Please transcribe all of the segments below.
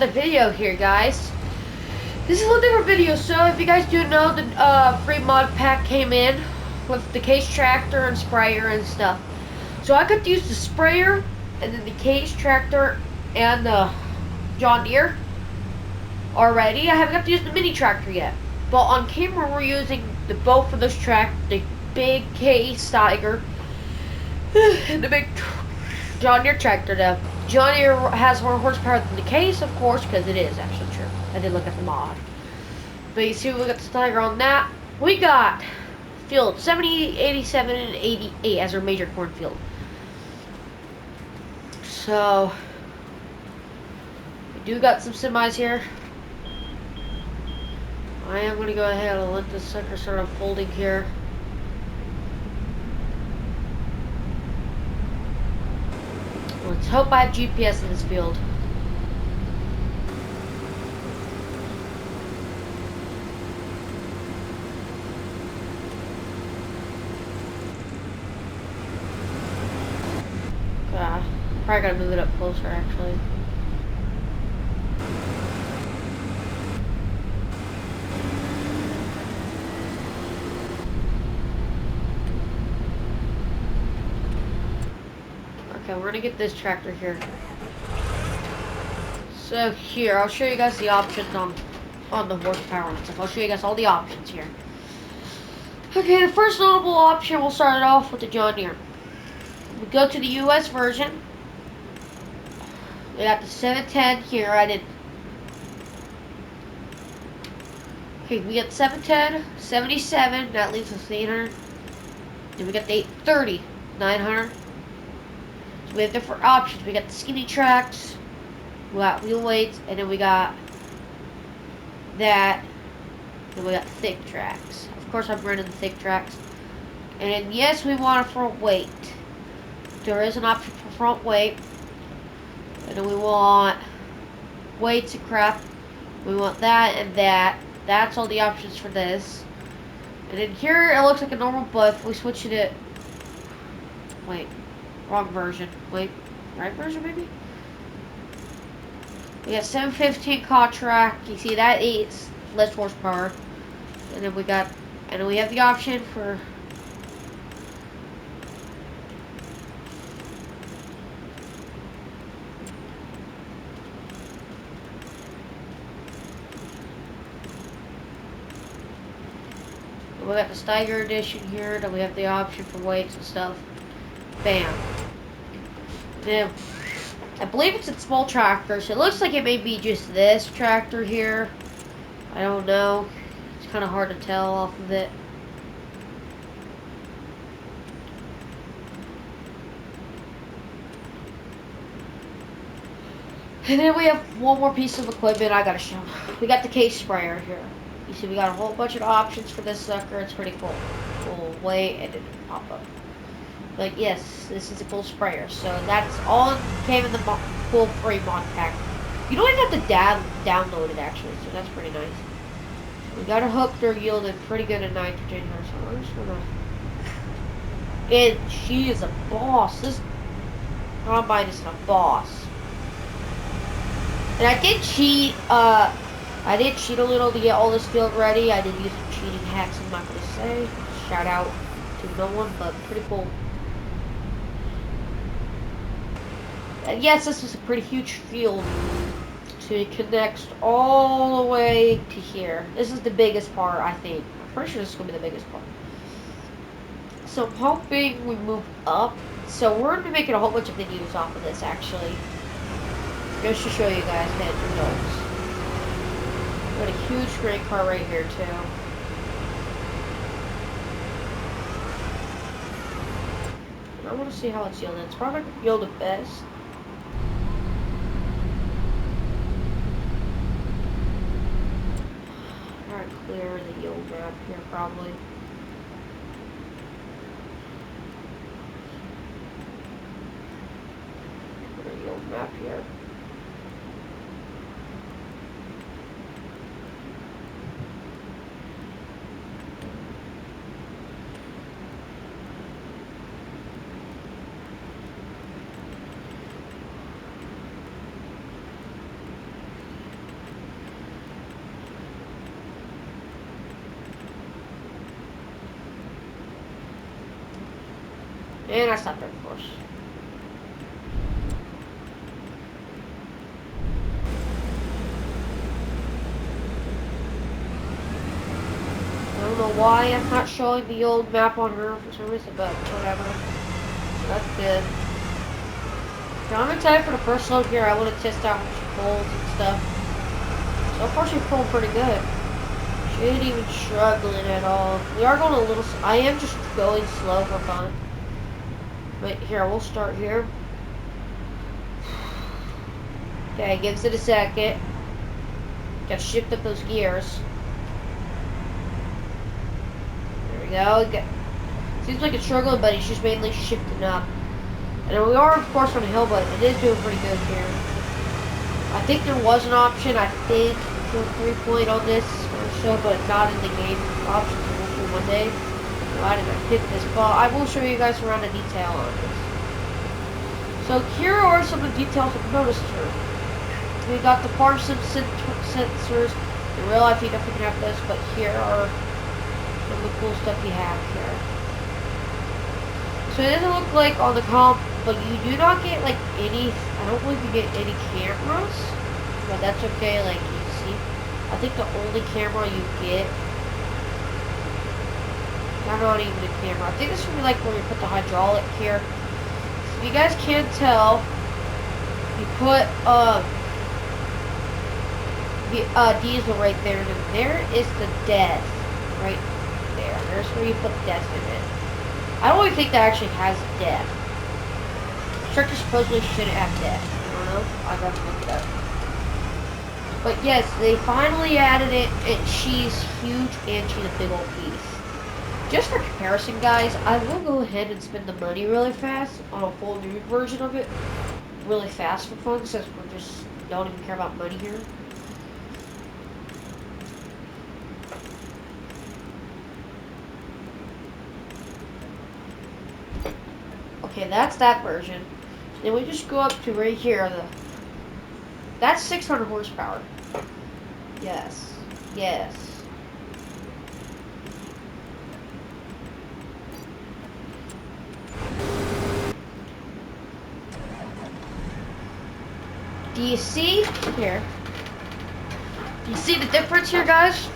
another video here, guys. This is a little different video, so if you guys do know, the free mod pack came in with the case tractor and sprayer and stuff. So I could use the sprayer and then the case tractor and the John Deere already. I haven't got to use the mini tractor yet, but on camera we're using both of those the big case Tiger and the big John Deere tractor. The John Deere has more horsepower than the case, of course, because it is actually true. I did look at the mod. But you see, we got the Tiger on that. We got field 70, 87, and 88 as our major cornfield. So, we do got some semis here. I am going to go ahead and let this sucker start unfolding here. Let's hope I have GPS in this field. Probably gotta move it up closer, actually. Okay, we're gonna get this tractor here. So here, I'll show you guys the options on the horsepower and stuff. I'll show you guys all the options here. Okay, the first notable option, we'll start it off with the John Deere. We go to the US version. We got the 710 here. Okay, we got 710, 77. That leaves us 800. Then we got the 830, 900. So we have different options. We got the skinny tracks. We got wheel weights, and then we got that. Then we got thick tracks. Of course, I'm running the thick tracks. And then yes, we want a front weight. There is an option for front weight. And then we want weights and crap. We want that and that. That's all the options for this. And then here it looks like a normal, but if we switch it, wait, wrong version. Wait, right version maybe? We got 715 contract. You see that eats less horsepower. And then we have the option for we got the Steiger edition here, then we have the option for weights and stuff. Bam. Then, I believe it's a small tractor, so it looks like it may be just this tractor here. I don't know. It's kind of hard to tell off of it. And then we have one more piece of equipment I gotta show. We got the case sprayer here. You see, we got a whole bunch of options for this sucker. It's pretty cool. We'll wait and it pop up. But yes, this is a cool sprayer. So that's all came in the full free mod pack. You don't even have to download it actually, so that's pretty nice. We got a hook. They're yielding pretty good in nitrogen here, so I'm just gonna. And she is a boss. This combine is a boss. And I did cheat. I did cheat a little to get all this field ready. I did use some cheating hacks, I'm not going to say. Shout out to no one, but pretty cool. And yes, this is a pretty huge field. So it connects all the way to here. This is the biggest part, I think. I'm pretty sure this is going to be the biggest part. So I'm hoping we move up. So we're going to be making a whole bunch of videos off of this, actually. Just to show you guys the end results. Got a huge grain car right here too. And I want to see how it's yielding. It's probably going to yield the best. Alright, clear the yield map here probably. Put a yield map here. And I stopped there, of course. I don't know why I'm not showing the old map on her for some reason, but whatever. That's good. Now I'm excited for the first load here. I want to test out how she pulls and stuff. So far she's pulling pretty good. She ain't even struggling at all. We are going a little, I am just going slow for fun. But here, we'll start here. Okay, gives it a second. Gotta shift up those gears. There we go. Seems like it's struggling, but it's just mainly shifting up. And we are, of course, on a hill, but it is doing pretty good here. I think there was an option, I think, to a 3-point on this or so, but not in the game options. Hopefully one day. Why did I hit this ball? I will show you guys around the detail on this. So here are some of the details I've noticed here. We got the Parsons sensors. In real life, you definitely have this, but here are some of the cool stuff you have here. So it doesn't look like on the comp, but you do not get like any, I don't believe you get any cameras, but that's okay, like you see. I think the only camera you get, not even a camera, I think this would be like where you put the hydraulic here. So you guys can't tell, you put diesel right there, and then there is the death, right there. There's where you put death in it. I don't really think that actually has death. Structure supposedly shouldn't have death. I don't know. I'd have to look it up. But yes, they finally added it, and she's huge, and she's a big old piece. Just for comparison, guys, I will go ahead and spend the money really fast on a full new version of it. Really fast for fun, since we just don't even care about money here. Okay, that's that version. Then we just go up to right here. That's 600 horsepower. Yes. Yes. Do you see here? Do you see the difference here, guys?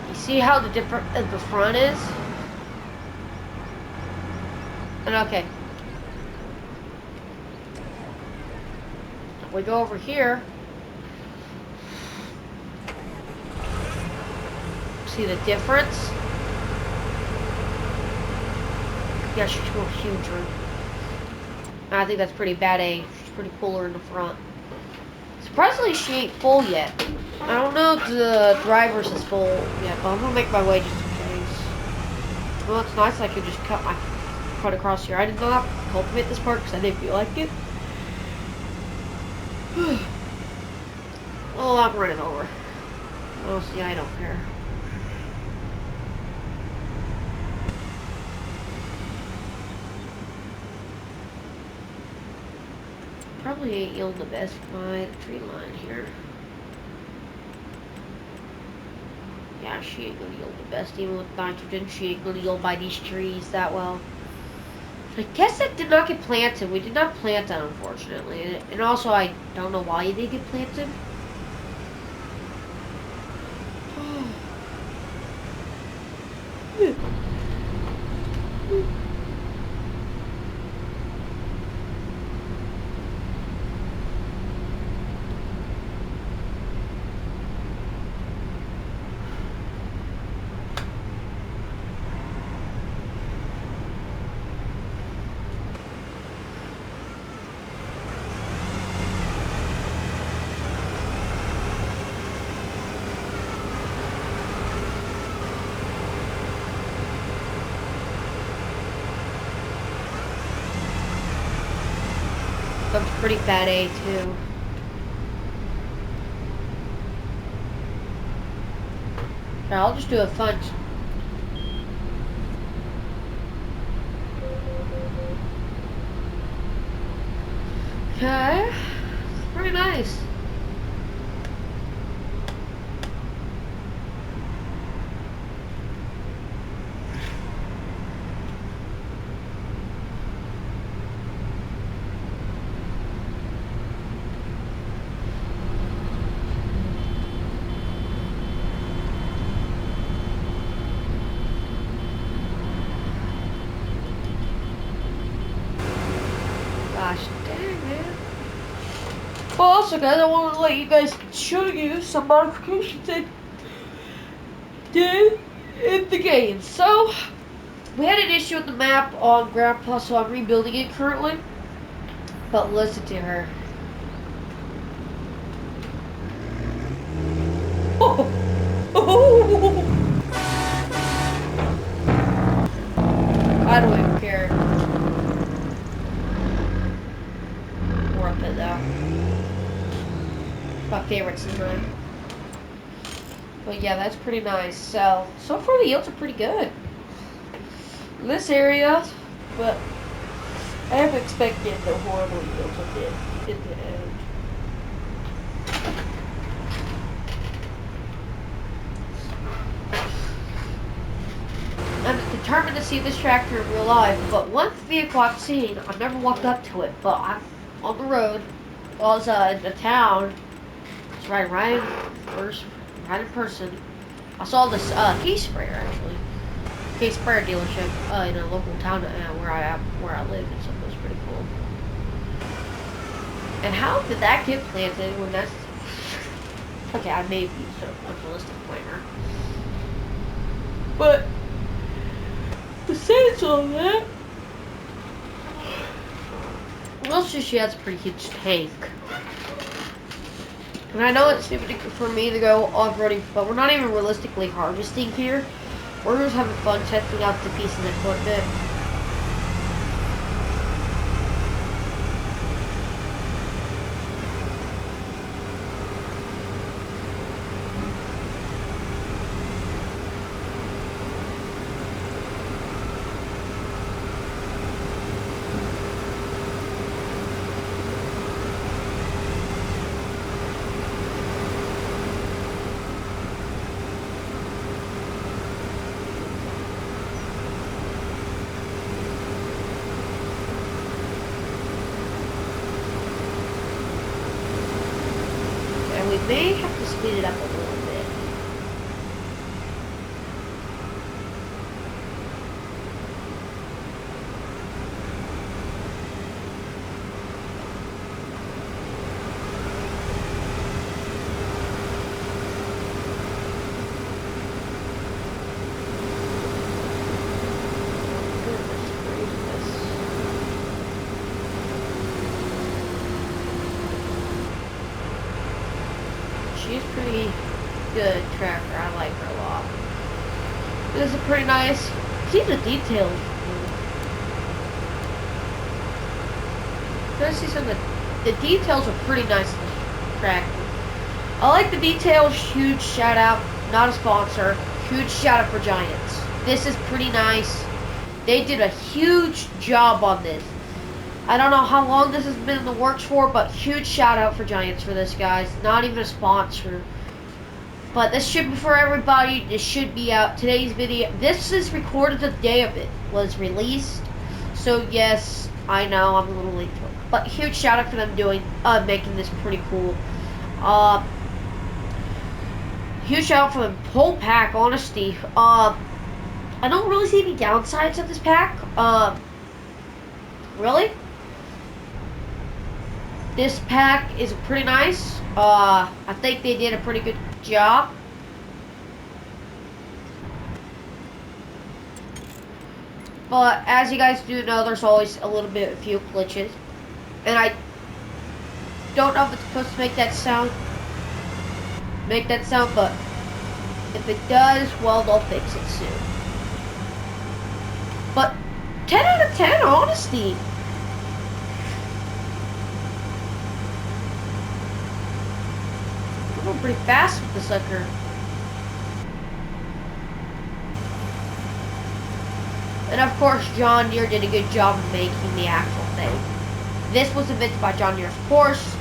You see how the front is? And okay. We go over here. See the difference? Yeah, she's more huger. I think that's pretty bad, eh? She's pretty cooler in the front. Surprisingly, she ain't full yet. I don't know if the driver's is full yet, but I'm gonna make my way just in case. Well, it's nice I could just cut across here. I did not cultivate this part because I didn't feel like it. Oh, I'm running over. Oh, see, I don't care. Probably ain't yielding the best by the tree line here. Yeah, she ain't gonna yield the best. Even with nitrogen, she ain't gonna yield by these trees that well. I guess it did not get planted. We did not plant that, unfortunately. And also, I don't know why it didn't get planted. That's pretty bad, A too. Now, I'll just do a fun. Okay, pretty nice. also, guys, I want to let you guys show you some modifications I did in the game. So, we had an issue with the map on Grandpa, so I'm rebuilding it currently. But listen to her. I don't even care. Worth it though. My favorites in mine. But yeah, that's pretty nice. So far the yields are pretty good in this area, but I am expecting the horrible yields of it in the end. I'm determined to see this tractor in real life, but one vehicle I've seen, I've never walked up to it, but I'm on the road. I was in the town. It's right in person. I saw this case sprayer actually. Case sprayer dealership in a local town where I live, and so it was pretty cool. And how did that get planted when that's okay? I may be sort of a realistic planner, but besides all that, also she has a pretty huge tank. And I know it's stupid for me to go off-roading, but we're not even realistically harvesting here. We're just having fun testing out the pieces of equipment. We may have to speed it up a little bit. She's pretty good tractor. I like her a lot. This is pretty nice. See the details. Can I see some of the details are pretty nice in this tractor. I like the details. Huge shout out. Not a sponsor. Huge shout out for Giants. This is pretty nice. They did a huge job on this. I don't know how long this has been in the works for, but huge shout out for Giants for this, guys. Not even a sponsor. But this should be for everybody. This should be out. Today's video, this is recorded the day of it was released. So yes, I know I'm a little late to it. But huge shout out for them making this pretty cool. Huge shout out for the whole pack, honestly. I don't really see any downsides of this pack. Really? This pack is pretty nice. I think they did a pretty good job. But as you guys do know, there's always a few glitches. And I don't know if it's supposed to make that sound, but if it does, well, they'll fix it soon. But 10 out of 10, honesty. I'm going pretty fast with the sucker. And of course, John Deere did a good job of making the actual thing. This was invented by John Deere, of course,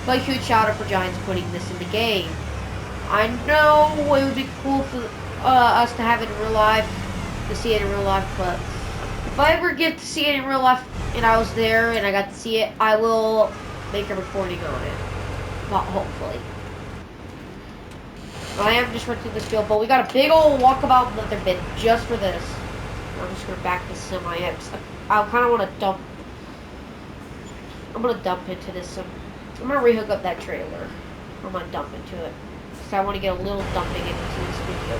but a huge shout out for Giants putting this in the game. I know it would be cool for us to have it in real life, to see it in real life, but if I ever get to see it in real life and I was there and I got to see it, I will make a recording on it. Well, hopefully. I am just renting this field, but we got a big old walkabout leather bin just for this. I'm just gonna back this semi. I kind of want to dump. I'm gonna dump into this some. I'm gonna rehook up that trailer. I'm gonna dump into it. So I want to get a little dumping into this video.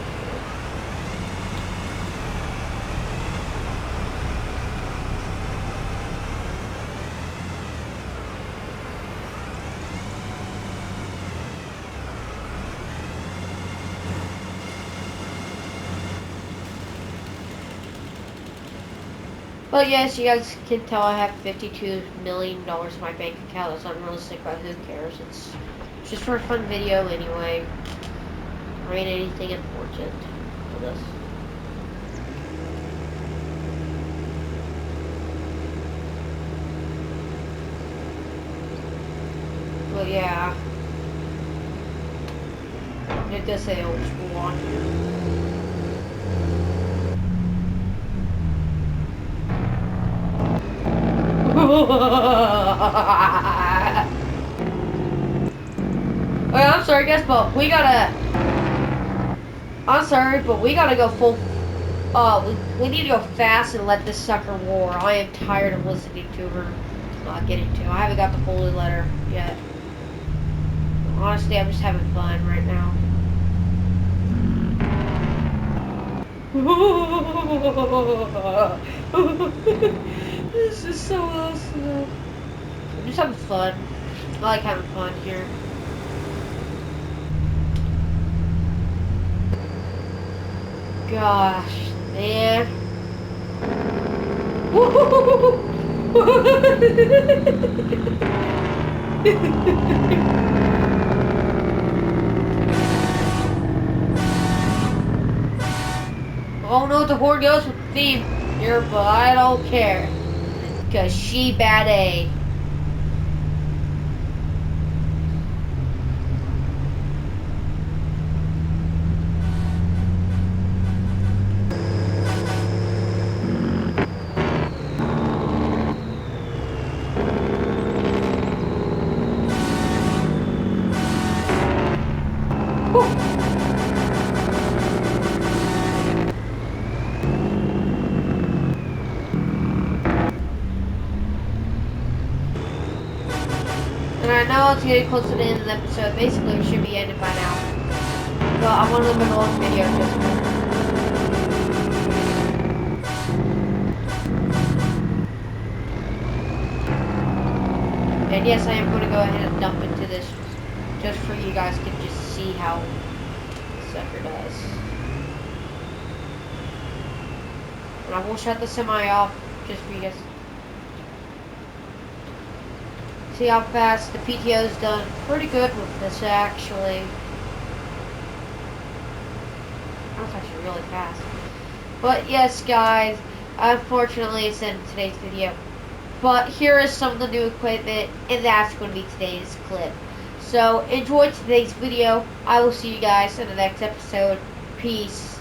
But yes, you guys can tell I have $52 million in my bank account. That's unrealistic, but who cares? It's just for a fun video anyway. I ain't anything important for this. But yeah. It does say old school on here. Okay, I'm sorry guys, but we gotta... I'm sorry, but we gotta go full... we need to go fast and let this sucker roar. I am tired of listening to her not getting to. I haven't got the holy letter yet. Honestly, I'm just having fun right now. This is so awesome. I'm just having fun. I like having fun here. Gosh, man. I don't know what the horn goes with the theme here, but I don't care. Because she bad A. And I know it's getting close to the end of the episode. Basically, it should be ended by now. But I want to make a long video just for it. And yes, I am going to go ahead and dump into this just for you guys to just see how the sucker does. And I will shut the semi off just for you guys. See how fast the PTO is done. Pretty good with this actually. That's actually really fast. But yes guys, unfortunately it's in today's video. But here is some of the new equipment, and that's going to be today's clip. So enjoy today's video. I will see you guys in the next episode. Peace.